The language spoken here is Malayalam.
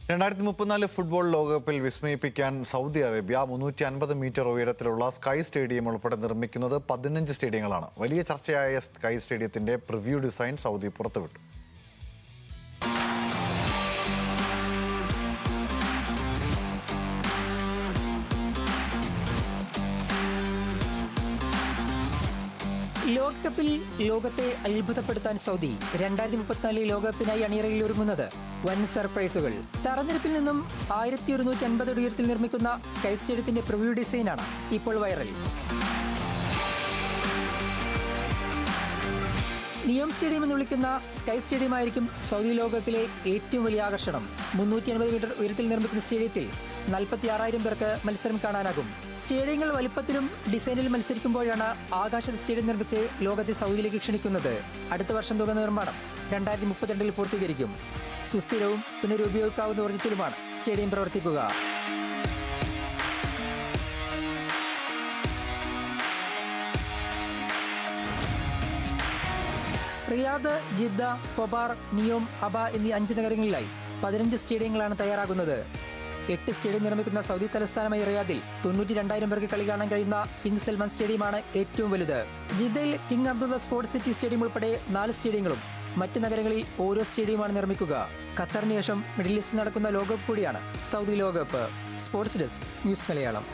2034 ഫുട്ബോൾ ലോകകപ്പിൽ വിസ്മയിപ്പിക്കാൻ സൗദി അറേബ്യ 350 മീറ്റർ ഉയരത്തിലുള്ള സ്കൈ സ്റ്റേഡിയം ഉൾപ്പെടെ നിർമ്മിക്കുന്നത് 15 സ്റ്റേഡിയങ്ങളാണ്. വലിയ ചർച്ചയായ സ്കൈ സ്റ്റേഡിയത്തിന്റെ പ്രിവ്യൂ ഡിസൈൻ സൗദി പുറത്തുവിട്ടു. ലോകകപ്പിൽ ലോകത്തെ അത്ഭുതപ്പെടുത്താൻ സൗദി 2034 ലോകകപ്പിനായി അണിയറയിൽ ഒരുങ്ങുന്നത് വൻ സർപ്രൈസുകൾ. തെരഞ്ഞെടുപ്പിൽ നിന്നും 1150 അടി ഉയരത്തിൽ നിർമ്മിക്കുന്ന സ്കൈ സ്റ്റേഡിയത്തിന്റെ പ്രിവ്യൂ ഡിസൈനാണ് ഇപ്പോൾ വൈറൽ. നിയോം സ്റ്റേഡിയം എന്ന് വിളിക്കുന്ന സ്കൈ സ്റ്റേഡിയം ആയിരിക്കും സൗദി ലോകകപ്പിലെ ഏറ്റവും വലിയ ആകർഷണം. 350 മീറ്റർ ഉയരത്തിൽ നിർമ്മിക്കുന്ന സ്റ്റേഡിയത്തിൽ 46,000 പേർക്ക് മത്സരം കാണാനാകും. സ്റ്റേഡിയങ്ങൾ വലിപ്പത്തിലും ഡിസൈനിലും മത്സരിക്കുമ്പോഴാണ് ആകാശത്ത് സ്റ്റേഡിയം നിർമ്മിച്ച് ലോകത്തെ സൗദിയിലേക്ക് ക്ഷണിക്കുന്നത്. അടുത്ത വർഷം തുടങ്ങുന്ന നിർമ്മാണം 2032 പൂർത്തീകരിക്കും. സുസ്ഥിരവും പുനരുപയോഗിക്കാവുന്ന ഊർജ്ജത്തിലുമാണ് സ്റ്റേഡിയം പ്രവർത്തിക്കുക. റിയാദ്, ജിദ്ദ, കൊബാർ, നിയോം, അബ എന്നീ 5 നഗരങ്ങളിലായി 15 സ്റ്റേഡിയങ്ങളാണ് തയ്യാറാകുന്നത്. 8 സ്റ്റേഡിയം നിർമ്മിക്കുന്ന സൗദി തലസ്ഥാനമായ റിയാദിൽ 92,000 പേർക്ക് കളി കാണാൻ കഴിയുന്ന കിങ് സൽമാൻ സ്റ്റേഡിയമാണ് ഏറ്റവും വലുത്. ജിദ്ദയിൽ king Abdullah sports city stadium ഉൾപ്പെടെ 4 സ്റ്റേഡിയങ്ങളും മറ്റ് നഗരങ്ങളിൽ ഓരോ സ്റ്റേഡിയമാണ് നിർമ്മിക്കുക. ഖത്തറിന് ശേഷം മിഡിൽ ഈസ്റ്റിൽ നടക്കുന്ന ലോകകപ്പ് കൂടിയാണ് സൗദി ലോകകപ്പ്. Sports desk, news Malayalam.